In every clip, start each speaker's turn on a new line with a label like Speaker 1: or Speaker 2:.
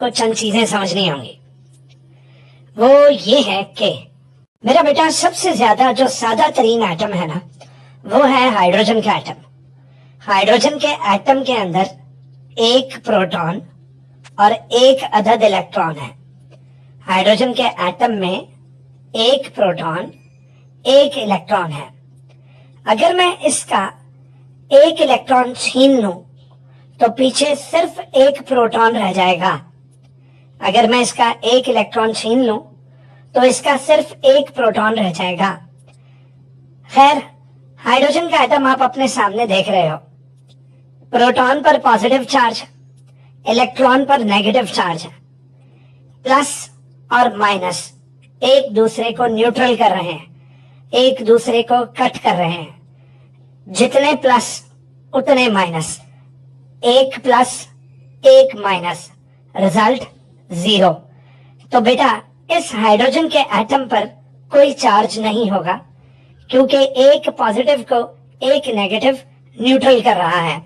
Speaker 1: को चंद चीजें समझनी होंगी। वो ये है कि मेरा बेटा सबसे ज्यादा जो सादा तरीन एटम है ना, वो है हाइड्रोजन का एटम। हाइड्रोजन के एटम के अंदर एक प्रोटॉन और एक अदद इलेक्ट्रॉन है। हाइड्रोजन के एटम में एक प्रोटॉन एक इलेक्ट्रॉन है। अगर मैं इसका एक इलेक्ट्रॉन छीन लूं तो पीछे सिर्फ एक प्रोटॉन रह जाएगा। अगर मैं इसका एक इलेक्ट्रॉन छीन लूं तो इसका सिर्फ एक प्रोटॉन रह जाएगा। खैर, हाइड्रोजन का एटम आप अपने सामने देख रहे हो। प्रोटॉन पर पॉजिटिव चार्ज, इलेक्ट्रॉन पर नेगेटिव चार्ज है। प्लस और माइनस एक दूसरे को न्यूट्रल कर रहे हैं, एक दूसरे को कट कर रहे हैं। जितने प्लस उतने माइनस, एक प्लस एक माइनस, रिजल्ट 0। तो बेटा इस हाइड्रोजन के एटम पर कोई चार्ज नहीं होगा क्योंकि एक पॉजिटिव को एक नेगेटिव न्यूट्रल कर रहा है।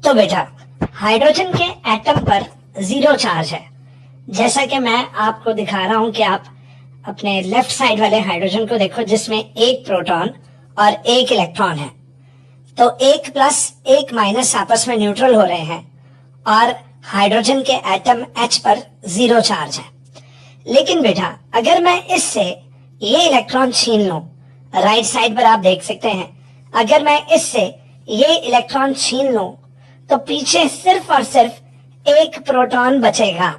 Speaker 1: तो बेटा हाइड्रोजन के एटम पर 0 चार्ज है। जैसा कि मैं आपको दिखा रहा हूं कि आप अपने लेफ्ट साइड वाले हाइड्रोजन को देखो जिसमें एक प्रोटॉन और एक इलेक्ट्रॉन है। तो एक प्लस एक माइनस आपस में न्यूट्रल हो रहे हैं और हाइड्रोजन के एटम H पर 0 चार्ज है। लेकिन बेटा अगर मैं इससे ये इलेक्ट्रॉन छीन लूं, राइट साइड पर आप देख सकते हैं, अगर मैं इससे ये इलेक्ट्रॉन छीन लूं तो पीछे सिर्फ और सिर्फ एक प्रोटॉन बचेगा।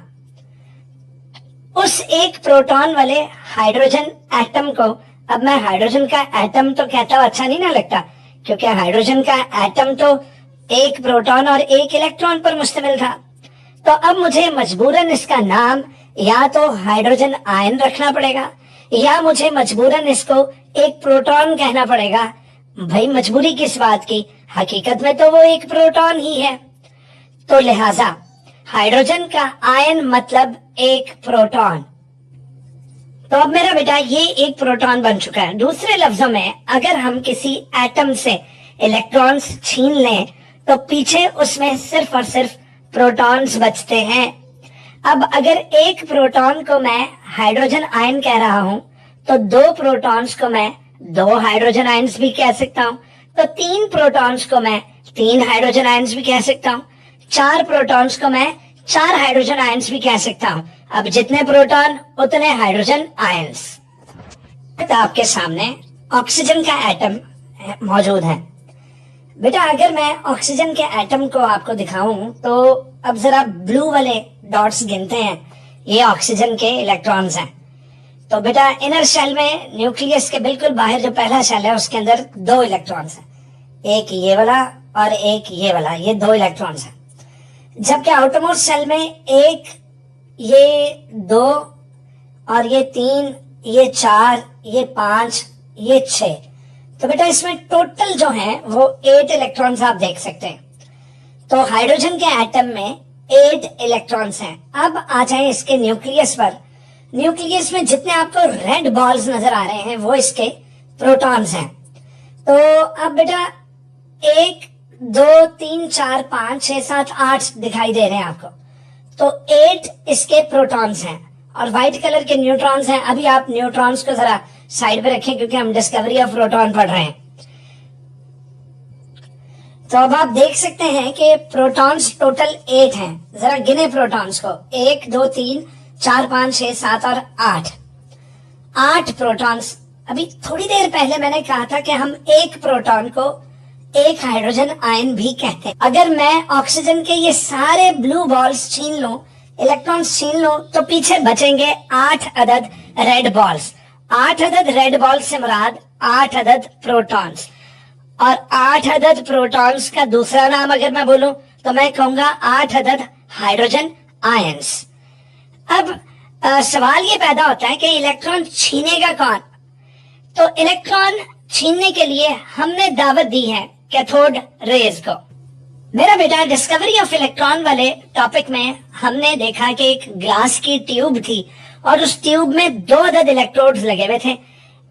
Speaker 1: उस एक प्रोटॉन वाले हाइड्रोजन एटम को अब मैं हाइड्रोजन का एटम तो कहता हूं, अच्छा नहीं ना लगता, क्योंकि हाइड्रोजन का एटम तो एक प्रोटॉन और एक इलेक्ट्रॉन पर मुश्तमिल था। तो अब मुझे मजबूरन इसका नाम या तो हाइड्रोजन आयन रखना पड़ेगा या मुझे मजबूरन इसको एक प्रोटॉन कहना पड़ेगा। भाई मजबूरी किस बात की, हकीकत में तो वो एक प्रोटॉन ही है। तो लिहाजा हाइड्रोजन का आयन मतलब एक प्रोटॉन। तो अब मेरा बेटा ये एक प्रोटॉन बन चुका है। दूसरे लफ्जों में अगर हम किसी एटम से इलेक्ट्रॉन्स छीन लें तो पीछे उसमें सिर्फ और सिर्फ प्रोटॉन्स बचते हैं। अब अगर एक प्रोटॉन को मैं हाइड्रोजन आयन कह रहा हूं तो 2 प्रोटॉन्स को मैं 2 हाइड्रोजन आयन्स भी कह सकता हूं, तो 3 प्रोटॉन्स को मैं 3 हाइड्रोजन आयन्स भी कह सकता हूं, 4 प्रोटॉन्स को मैं 4 हाइड्रोजन आयन्स भी कह सकता हूं। अब जितने प्रोटॉन उतने हाइड्रोजन आयन्स। तो आपके सामने ऑक्सीजन का एटम मौजूद है। बेटा अगर मैं ऑक्सीजन के एटम को आपको दिखाऊं तो अब जरा ब्लू वाले डॉट्स गिनते हैं, ये ऑक्सीजन के इलेक्ट्रॉन्स हैं। तो बेटा इनर शेल में न्यूक्लियस के बिल्कुल बाहर जो पहला शेल है उसके अंदर 2 इलेक्ट्रॉन्स हैं, एक ये वाला और एक ये वाला, ये 2 इलेक्ट्रॉन्स हैं। जबकि आउटरमोस्ट सेल में एक, ये 2 और ये 3, ये 4, ये 5, ये 6। तो बेटा इसमें टोटल जो है वो 8 इलेक्ट्रॉन्स आप देख सकते हैं। तो हाइड्रोजन के एटम में 8 इलेक्ट्रॉन्स हैं। अब आ जाए इसके न्यूक्लियस पर। न्यूक्लियस में जितने आपको रेड बॉल्स नजर आ रहे हैं वो इसके प्रोटॉन्स हैं। तो अब बेटा 1, 2, 3, 4, 5, 6, 7, 8 दिखाई दे रहे हैं आपको। तो 8 इसके प्रोटॉन्स हैं और व्हाइट कलर के न्यूट्रॉन्स हैं। अभी आप न्यूट्रॉन्स को जरा साइड पे रखें क्योंकि हम डिस्कवरी ऑफ प्रोटॉन पढ़ रहे हैं। तो अब आप देख सकते हैं कि प्रोटॉन्स टोटल 8 हैं। जरा गिने प्रोटॉन्स को, 1, 2, 3, 4, 5, 6, 7 और 8 प्रोटॉन्स। अभी थोड़ी देर पहले मैंने कहा था कि हम एक प्रोटॉन को एक हाइड्रोजन आयन भी कहते हैं। अगर मैं ऑक्सीजन के ये सारे ब्लू बॉल्स छीन लूं, इलेक्ट्रॉन्स छीन लूं, तो पीछे बचेंगे 8 अदद रेड बॉल्स। 8 अदद रेड बॉल्स से मुराद 8 अदद प्रोटॉन्स। और 8 अदद प्रोटॉन्स का दूसरा नाम अगर मैं बोलूं तो मैं कहूंगा 8 अदद हाइड्रोजन आयंस। अब सवाल ये पैदा होता है कि इलेक्ट्रॉन छीनेगा कौन? तो इलेक्ट्रॉन छीनने के लिए हमने दावत दी है कैथोड रेज को। मेरा बेटा डिस्कवरी ऑफ इलेक्ट्रॉन वाले टॉपिक में हमने देखा कि एक ग्लास की ट्यूब थी और उस ट्यूब में 2 अदद इलेक्ट्रोड्स लगे हुए थे।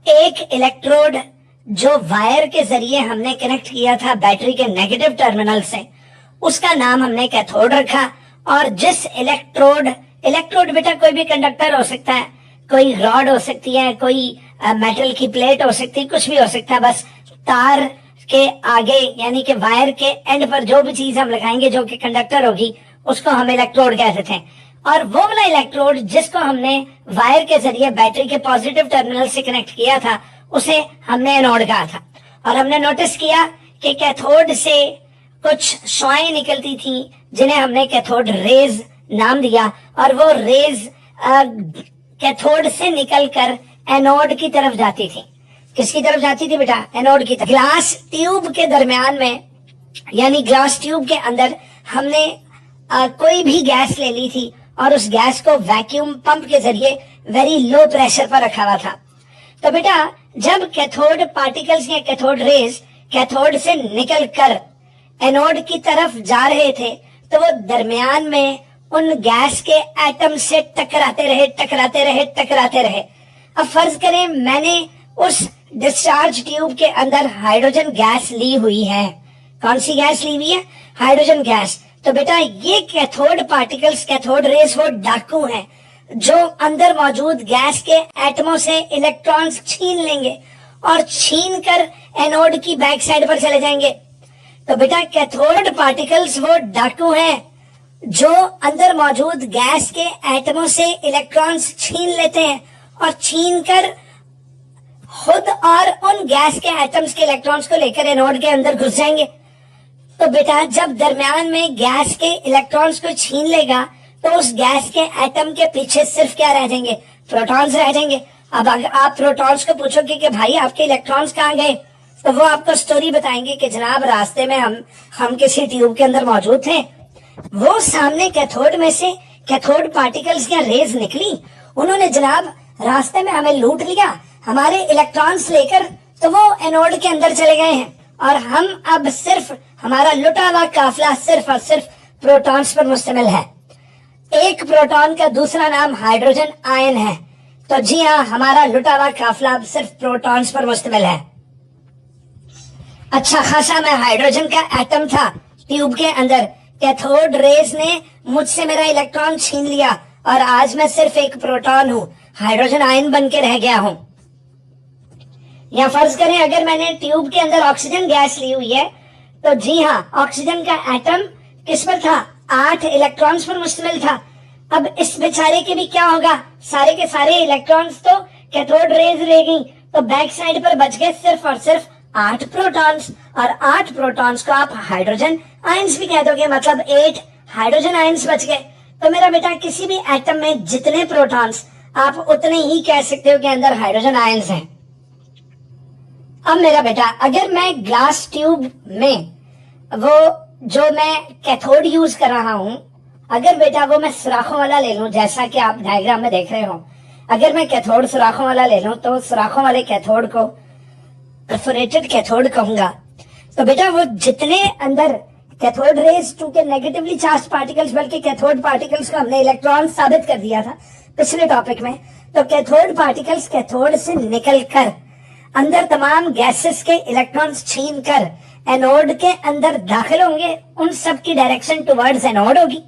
Speaker 1: एक इलेक्ट्रोड जो वायर के जरिए हमने कनेक्ट किया था बैटरी के नेगेटिव टर्मिनल से, उसका नाम हमने कैथोड रखा। और जिस इलेक्ट्रोड बेटा कोई भी कंडक्टर हो सकता है, कोई रॉड हो सकती है, कोई मेटल की प्लेट हो सकती है, कुछ भी हो सकता है, बस तार के आगे यानी कि वायर के एंड पर जो भी चीज हम लगाएंगे जो कि कंडक्टर होगी उसको हम इलेक्ट्रोड कहते थे। और वो वाला इलेक्ट्रोड जिसको हमने वायर के जरिए बैटरी के पॉजिटिव टर्मिनल से कनेक्ट किया था उसे हमने एनोड कहा था। और हमने नोटिस किया कि कैथोड से कुछ शुआएं निकलती थी जिन्हें हमने कैथोड रेज नाम दिया, और वो रेज कैथोड से निकलकर एनोड की तरफ जाती थी। किसकी तरफ जाती थी बेटा? एनोड की तरफ। ग्लास ट्यूब के दरमियान में यानी ग्लास ट्यूब के अंदर हमने कोई भी गैस ले ली थी और उस गैस को वैक्यूम पंप के जरिए वेरी लो प्रेशर पर रखा हुआ था। तो बेटा जब कैथोड पार्टिकल्स या कैथोड रेज कैथोड से निकलकर एनोड की तरफ जा रहे थे तो वो दरमियान में उन गैस के एटम से टकराते रहे। अब फर्ज करें मैंने उस डिस्चार्ज ट्यूब के अंदर हाइड्रोजन गैस ली हुई है। कौन सी गैस ली हुई है? Hydrogen gas. तो बेटा ये कैथोड पार्टिकल्स कैथोड रेज वो डाकू हैं जो अंदर मौजूद गैस के एटमों से इलेक्ट्रॉन्स छीन लेंगे और छीन कर एनोड की बैक साइड पर चले जाएंगे। तो बेटा कैथोड पार्टिकल्स वो डाकू हैं जो अंदर मौजूद गैस के एटमों से इलेक्ट्रॉन्स छीन लेते हैं और छीन कर खुद और उन गैस के एटम्स के इलेक्ट्रॉन्स को लेकर एनोड के अंदर घुस जाएंगे। तो बेटा जब दरमियान में गैस के इलेक्ट्रॉन्स को छीन लेगा तो उस गैस के एटम के पीछे सिर्फ क्या रह जाएंगे? प्रोटॉन्स रह जाएंगे। अब अगर आप प्रोटॉन्स को पूछोगे कि भाई आपके इलेक्ट्रॉन्स कहाँ गए, तो वो आपको स्टोरी बताएंगे कि जनाब रास्ते में हम किसी ट्यूब के अंदर मौजूद थे, वो सामने कैथोड में से कैथोड पार्टिकल्स या रेज निकली, उन्होंने जनाब रास्ते में हमें लूट लिया, हमारे इलेक्ट्रॉन्स लेकर तो वो एनोड के अंदर चले गए हैं और हम अब सिर्फ हमारा लुटा हुआ काफिला सिर्फ और सिर्फ प्रोटॉन्स पर मुश्तमिल है। एक प्रोटॉन का दूसरा नाम हाइड्रोजन आयन है। तो जी हाँ, हमारा लुटा हुआ काफिला अब सिर्फ प्रोटॉन्स पर मुश्तमिल है। अच्छा खासा मैं हाइड्रोजन का एटम था ट्यूब के अंदर, कैथोड रेज ने मुझसे मेरा इलेक्ट्रॉन छीन लिया और आज मैं सिर्फ एक प्रोटॉन हूँ, हाइड्रोजन आयन बन के रह गया हूँ। या फर्ज करें अगर मैंने ट्यूब के अंदर ऑक्सीजन गैस ली हुई है तो जी हाँ, ऑक्सीजन का एटम किस पर था? 8 इलेक्ट्रॉन्स पर मुश्तमिल था। अब इस बेचारे के भी क्या होगा? सारे के सारे इलेक्ट्रॉन्स तो कैथोड रेज रह गई, तो बैक साइड पर बच गए सिर्फ और सिर्फ 8 प्रोटॉन्स, और 8 प्रोटॉन्स को आप हाइड्रोजन आयंस भी कह दोगे, मतलब 8 हाइड्रोजन आयंस बच गए। तो मेरा बेटा किसी भी एटम में जितने प्रोटॉन्स आप उतने ही कह सकते हो कि अंदर हाइड्रोजन आयंस हैं। अब मेरा बेटा अगर मैं ग्लास ट्यूब में वो जो मैं कैथोड यूज कर रहा हूं, अगर बेटा वो मैं सुराखों वाला ले लूं जैसा कि आप डायग्राम में देख रहे हो, अगर मैं कैथोड सुराखों वाला ले लूं तो सुराखों वाले कैथोड को परफोरेटेड कैथोड कहूंगा। तो बेटा वो जितने अंदर कैथोड रेज चूंकि नेगेटिवली चार्ज पार्टिकल्स, बल्कि कैथोड पार्टिकल्स को हमने इलेक्ट्रॉन साबित कर दिया था पिछले टॉपिक में, तो कैथोड पार्टिकल्स कैथोड से निकलकर अंदर तमाम गैसेस के इलेक्ट्रॉन्स छीन कर एनोड के अंदर दाखिल होंगे, उन सब की डायरेक्शन टुवर्ड्स एनोड होगी,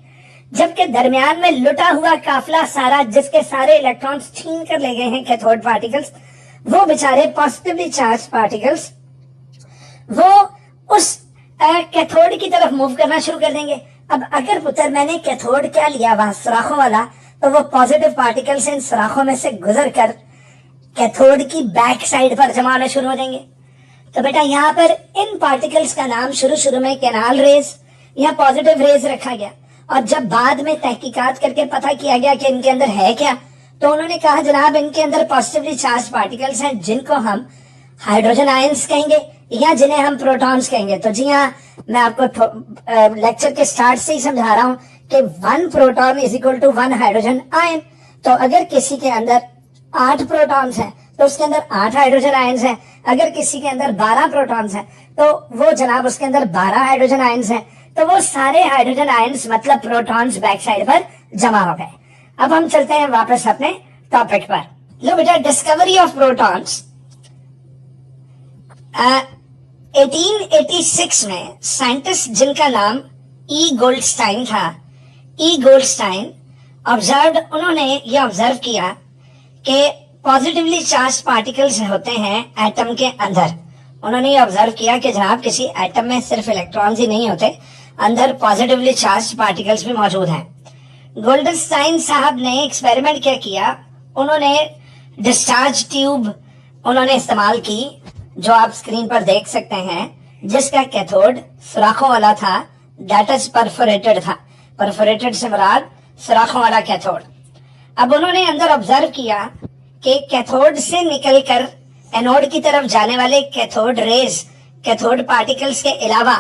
Speaker 1: जबकि दरमियान में लुटा हुआ काफिला सारा जिसके सारे इलेक्ट्रॉन्स छीन कर ले गए हैं कैथोड पार्टिकल्स, वो बेचारे पॉजिटिवली चार्ज पार्टिकल्स वो उस कैथोड की तरफ मूव करना शुरू कर देंगे। अब अगर पुत्र मैंने कैथोड क्या लिया वहां सुराखों वाला, तो वो पॉजिटिव पार्टिकल्स इन सुराखों में से गुजर कर कैथोड की बैक साइड पर जमा होना शुरू हो देंगे। तो बेटा यहाँ पर इन पार्टिकल्स का नाम शुरू में कैनाल रेज या पॉजिटिव रेज रखा गया, और जब बाद में तहकीकात करके पता किया गया कि इनके अंदर है क्या, तो उन्होंने कहा जनाब इनके अंदर पॉजिटिवली चार्ज पार्टिकल्स हैं जिनको हम हाइड्रोजन आयंस कहेंगे या जिन्हें हम प्रोटॉन्स कहेंगे। तो जी हाँ, मैं आपको लेक्चर के स्टार्ट से ही समझा रहा हूँ कि 1 proton is equal to 1 hydrogen ion. तो अगर किसी के अंदर 8 प्रोटॉन्स हैं तो उसके अंदर 8 हाइड्रोजन आयंस हैं। अगर किसी के अंदर 12 प्रोटॉन्स हैं तो वो जनाब उसके अंदर 12 हाइड्रोजन आयंस हैं। तो वो सारे हाइड्रोजन आयंस मतलब प्रोटॉन्स बैक साइड पर जमा हो गए। अब हम चलते हैं वापस अपने टॉपिक पर। लो बेटा, डिस्कवरी ऑफ प्रोटॉन्स 1886 में साइंटिस्ट जिनका नाम ई गोल्डस्टाइन था। ई गोल्डस्टाइन उन्होंने ये ऑब्जर्व किया कि पॉजिटिवली चार्ज पार्टिकल्स होते हैं एटम के अंदर। उन्होंने ये ऑब्जर्व किया कि जनाब किसी एटम में सिर्फ इलेक्ट्रॉन्स ही नहीं होते, अंदर पॉजिटिवली चार्ज पार्टिकल्स भी मौजूद हैं। गोल्डस्टाइन साहब ने एक्सपेरिमेंट क्या किया, उन्होंने डिस्चार्ज ट्यूब उन्होंने इस्तेमाल की, जो आप स्क्रीन पर देख सकते हैं, जिसका कैथोड सुराखों वाला था, दैट इज परफोरेटेड था। परफोरेटेड से मुराद सुराखों वाला कैथोड। अब उन्होंने अंदर ऑब्जर्व किया कि कैथोड से निकलकर एनोड की तरफ जाने वाले कैथोड रेज, कैथोड पार्टिकल्स के अलावा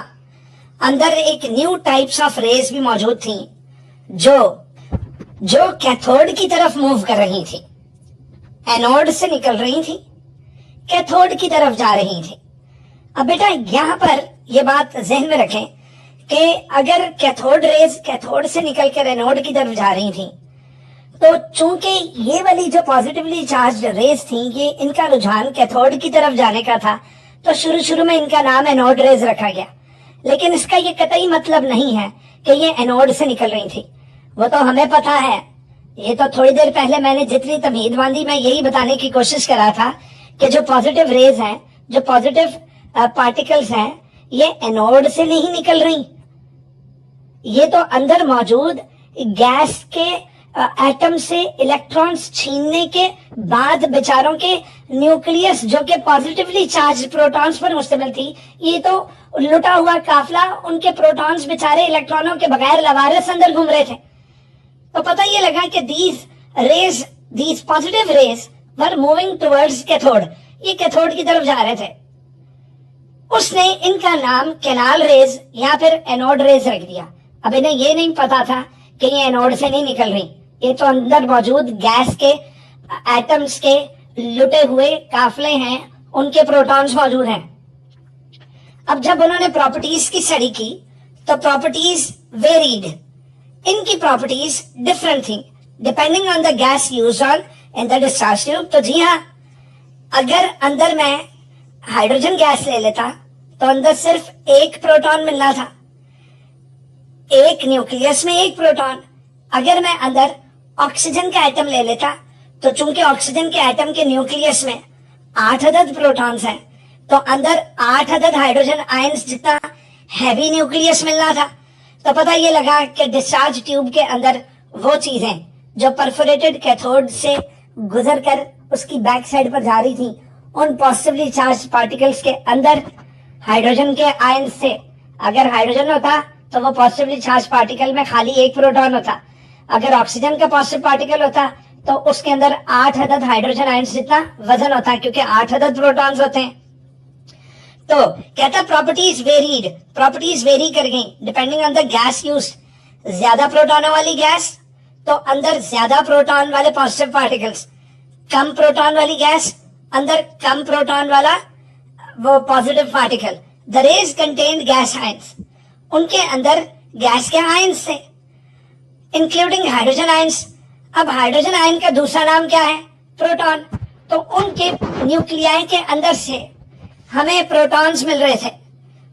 Speaker 1: अंदर एक न्यू टाइप्स ऑफ रेज भी मौजूद थी जो कैथोड की तरफ मूव कर रही थी। एनोड से निकल रही थी, कैथोड की तरफ जा रही थी। अब बेटा यहाँ पर यह बात जहन में रखें कि अगर कैथोड रेज कैथोड से निकलकर एनोड की तरफ जा रही थी, तो चूंकि ये वाली जो पॉजिटिवली चार्ज रेज थी, ये इनका रुझान कैथोड की तरफ जाने का था, तो शुरू में इनका नाम एनोड रेज रखा गया। लेकिन इसका ये कतई मतलब नहीं है कि ये एनोड से निकल रही थी। वो तो हमें पता है, ये तो थोड़ी देर पहले मैंने जितनी तमहीद बांधी, मैं यही बताने की कोशिश कर रहा था कि जो पॉजिटिव रेज हैं, जो पॉजिटिव पार्टिकल्स हैं, ये एनोड से नहीं निकल रही। ये तो अंदर मौजूद गैस के एटम से इलेक्ट्रॉन्स छीनने के बाद बेचारों के न्यूक्लियस, जो कि पॉजिटिवली चार्ज प्रोटॉन्स पर मुश्तमिल थी, ये तो लुटा हुआ काफला, उनके प्रोटॉन्स बेचारे इलेक्ट्रॉनों के बगैर लवारिस अंदर घूम रहे थे। तो पता ये लगा कि these positive raise were moving towards cathode, ये कैथोड की तरफ जा रहे थे। उसने इनका नाम कैनाल रेज या फिर एनोड रेज रख दिया। अब इन्हें ये नहीं पता था कि ये एनोड से नहीं निकल रही, ये तो अंदर मौजूद गैस के एटम्स के लुटे हुए काफले हैं, उनके प्रोटॉन्स मौजूद हैं। अब जब उन्होंने प्रॉपर्टीज की स्टडी की तो प्रॉपर्टीज वेरीड, इनकी प्रॉपर्टीज डिफरेंट थी depending on the gas used on in the discharge tube. तो जी हाँ, अगर अंदर मैं हाइड्रोजन गैस ले लेता तो अंदर सिर्फ एक प्रोटॉन मिलना था, एक न्यूक्लियस में एक प्रोटॉन। अगर मैं अंदर ऑक्सीजन का एटम ले लेता तो चूंकि ऑक्सीजन के एटम के न्यूक्लियस में 8 अदद प्रोटॉन्स हैं, तो अंदर 8 अदद हाइड्रोजन आयंस जितना हैवी न्यूक्लियस मिलना था। तो पता ये लगा कि डिस्चार्ज ट्यूब के अंदर वो चीजें जो परफोरेटेड कैथोड से गुजर कर उसकी बैक साइड पर जा रही थी, उन पॉजिटिवली चार्ज पार्टिकल्स के अंदर हाइड्रोजन के आयंस से, अगर हाइड्रोजन होता तो वो पॉजिटिवली चार्ज पार्टिकल में खाली एक प्रोटॉन होता, अगर ऑक्सीजन का पॉजिटिव पार्टिकल होता तो उसके अंदर 8 अदद हाइड्रोजन आयंस जितना वजन होता, क्योंकि 8 अदद प्रोटॉन्स होते हैं। तो कहता प्रॉपर्टीज वेरीड, प्रॉपर्टीज वेरी कर गई depending on the gas use. ज्यादा प्रोटॉनों वाली गैस तो अंदर ज्यादा प्रोटॉन वाले पॉजिटिव पार्टिकल्स, कम प्रोटॉन वाली गैस अंदर कम प्रोटॉन वाला वो positive particle. The rays contained gas ions, उनके अंदर गैस के आयंस थे इंक्लूडिंग हाइड्रोजन आयंस। अब हाइड्रोजन आयन का दूसरा नाम क्या है? प्रोटॉन। तो उनके न्यूक्लियाई के अंदर से हमें प्रोटॉन्स मिल रहे थे,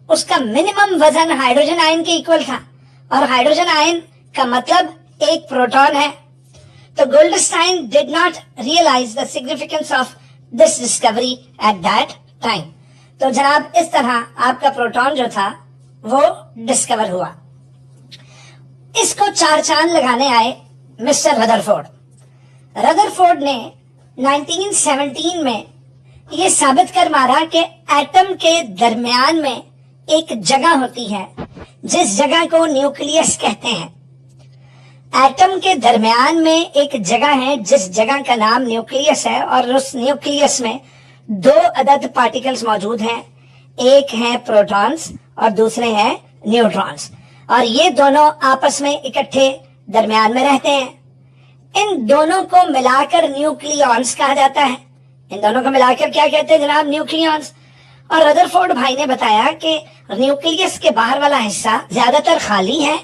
Speaker 1: उसका मिनिमम वजन हाइड्रोजन आयन के इक्वल था, और हाइड्रोजन आयन का मतलब एक प्रोटॉन है। तो Goldstein did not realise the significance of this discovery at that time. तो जनाब इस तरह आपका प्रोटॉन जो था वो डिस्कवर हुआ। इसको चार चांद लगाने आए मिस्टर रदरफोर्ड। रदरफोर्ड ने 1917 में ये साबित कर मारा कि एटम के दरमियान में एक जगह होती है जिस जगह को न्यूक्लियस कहते हैं। एटम के दरमियान में एक जगह है जिस जगह का नाम न्यूक्लियस है, और उस न्यूक्लियस में 2 अदद पार्टिकल्स मौजूद हैं, एक है प्रोटॉन्स और दूसरे हैं न्यूट्रॉन्स, और ये दोनों आपस में इकट्ठे दरमियान में रहते हैं। इन दोनों को मिलाकर न्यूक्लियॉन्स कहा जाता है। इन दोनों को मिलाकर क्या कहते हैं जनाब? न्यूक्लियॉन्स। और रदरफोर्ड भाई ने बताया कि न्यूक्लियस के बाहर वाला हिस्सा ज्यादातर खाली है,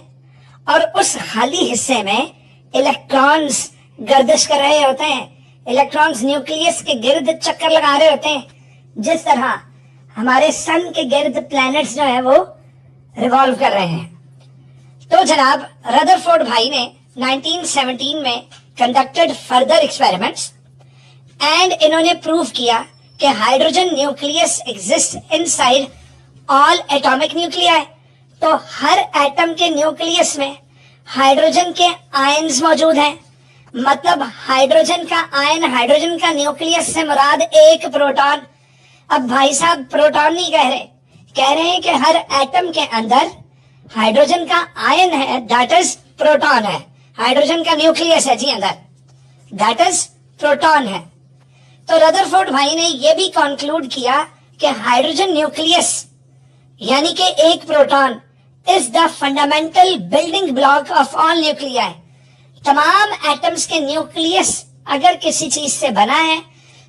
Speaker 1: और उस खाली हिस्से में इलेक्ट्रॉन्स गर्दिश कर रहे होते हैं। इलेक्ट्रॉन्स न्यूक्लियस के गिर्द चक्कर लगा रहे होते हैं, जिस तरह हमारे सन के गिर्द प्लैनेट्स जो है वो रिवॉल्व कर रहे हैं। तो जनाब रदरफोर्ड भाई ने 1917 में कंडक्टेड फर्दर एक्सपेरिमेंट्स एंड इन्होंने प्रूव किया कि hydrogen nucleus exist inside all atomic nuclei. तो हर एटम के न्यूक्लियस में हाइड्रोजन के आयन्स मौजूद हैं। मतलब हाइड्रोजन का आयन, हाइड्रोजन का न्यूक्लियस से मुराद एक प्रोटॉन। अब भाई साहब प्रोटॉन नहीं कह रहे हैं कि हर एटम के अंदर हाइड्रोजन का आयन है, दैट इज प्रोटॉन है। हाइड्रोजन का न्यूक्लियस है जी अंदर, दैट इज प्रोटॉन है। तो रदरफोर्ड भाई ने यह भी कंक्लूड किया कि हाइड्रोजन न्यूक्लियस यानी कि एक proton is the fundamental building block of all nuclei. तमाम एटम्स के न्यूक्लियस अगर किसी चीज से बना है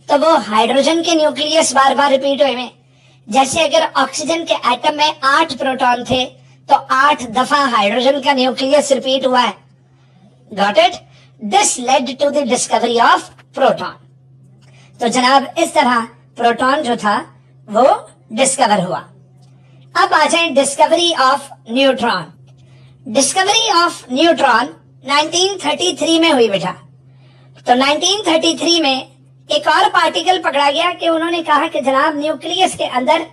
Speaker 1: तो वो हाइड्रोजन के न्यूक्लियस बार बार रिपीट हुए हैं। जैसे अगर ऑक्सीजन के एटम में 8 प्रोटॉन थे तो 8 दफा हाइड्रोजन का न्यूक्लियस रिपीट हुआ है। Got it? This led to the discovery of proton. तो जनाब इस तरह प्रोटॉन जो था वो डिस्कवर हुआ। अब आ जाए discovery of neutron. Discovery of neutron 1933 में हुई बेटा। तो 1933 में एक और पार्टिकल पकड़ा गया कि उन्होंने कहा कि जनाब न्यूक्लियस के अंदर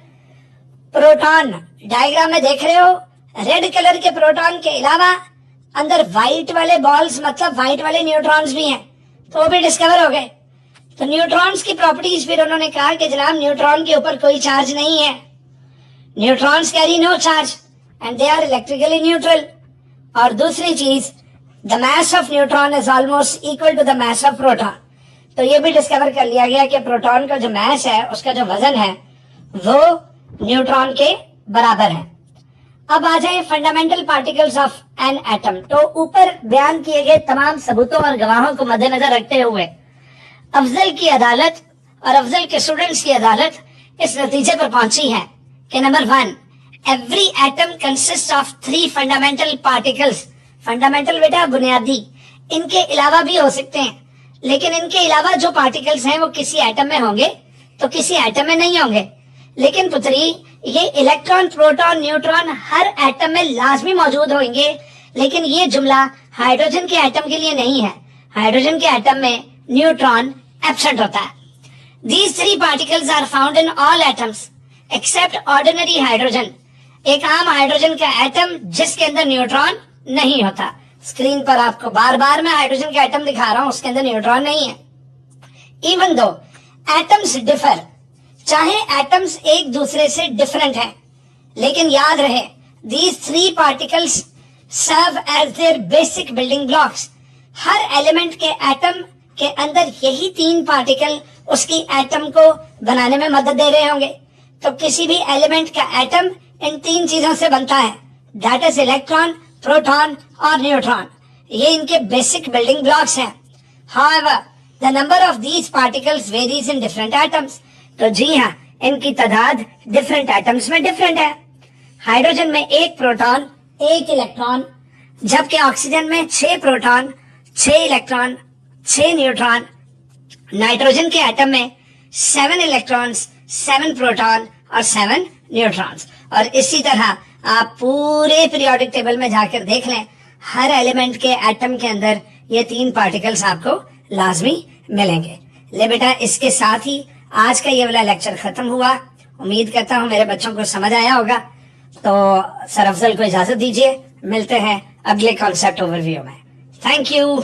Speaker 1: प्रोटॉन, डायग्राम में देख रहे हो, रेड कलर के प्रोटॉन के अलावा अंदर व्हाइट वाले बॉल्स, मतलब व्हाइट वाले न्यूट्रॉन्स भी हैं। तो वो भी डिस्कवर हो गए। तो न्यूट्रॉन्स की प्रॉपर्टीज फिर उन्होंने कहा कि जनाब न्यूट्रॉन के ऊपर कोई चार्ज नहीं है, neutrons carry no charge and they are electrically neutral. और दूसरी चीज, the mass of neutron is almost equal to the mass of proton. तो ये भी डिस्कवर कर लिया गया कि प्रोटॉन का जो मास है, उसका जो वजन है वो न्यूट्रॉन के बराबर है। अब आ जाए fundamental particles of an atom. तो ऊपर बयान किए गए तमाम सबूतों और गवाहों को मद्देनजर रखते हुए अफजल की अदालत और अफजल के स्टूडेंट्स की अदालत इस नतीजे पर पहुंची है कि number 1, every atom consist of 3 fundamental particles. Fundamental बेटा बुनियादी, इनके अलावा भी हो सकते हैं, लेकिन इनके अलावा जो पार्टिकल्स हैं वो किसी एटम में होंगे तो किसी एटम में नहीं होंगे। लेकिन पुत्री, ये इलेक्ट्रॉन, प्रोटॉन, न्यूट्रॉन हर एटम में लाजमी मौजूद होंगे, लेकिन ये जुमला हाइड्रोजन के एटम के लिए नहीं है। हाइड्रोजन के एटम में न्यूट्रॉन एब्सेंट होता है। These 3 particles are found in all atoms except ordinary hydrogen। एक आम हाइड्रोजन का एटम जिसके अंदर न्यूट्रॉन नहीं होता। स्क्रीन पर आपको बार बार मैं हाइड्रोजन का एटम दिखा रहा हूं, उसके अंदर न्यूट्रॉन नहीं है। इवन दो एटम्स डिफर, चाहे एटम्स एक दूसरे से डिफरेंट हैं, लेकिन याद रहे these 3 particles serve as their basic building blocks। Her element के एटम के अंदर यही 3 पार्टिकल उसकी एटम को बनाने में मदद दे रहे होंगे। तो किसी भी एलिमेंट का एटम इन 3 चीजों से बनता है, दैट इज इलेक्ट्रॉन, प्रोटॉन और न्यूट्रॉन। ये इनके बेसिक बिल्डिंग ब्लॉक्स हैं। However the number of these particles varies in different atoms. तो जी हाँ, इनकी तादाद डिफरेंट एटम्स में डिफरेंट है। हाइड्रोजन में 1 प्रोटॉन 1 इलेक्ट्रॉन, जबकि ऑक्सीजन में 6 प्रोटॉन 6 इलेक्ट्रॉन 6 न्यूट्रॉन। नाइट्रोजन के एटम में 7 इलेक्ट्रॉन्स 7 प्रोटॉन और 7 न्यूट्रॉन्स। और इसी तरह आप पूरे पीरियोडिक टेबल में जाकर देख लें, हर एलिमेंट के एटम के अंदर ये 3 पार्टिकल्स आपको लाजमी मिलेंगे। ले बेटा, इसके साथ ही आज का ये वाला लेक्चर खत्म हुआ। उम्मीद करता हूँ मेरे बच्चों को समझ आया होगा। तो सर अफजल को इजाजत दीजिए, मिलते हैं अगले कॉन्सेप्ट ओवरव्यू में। Thank you.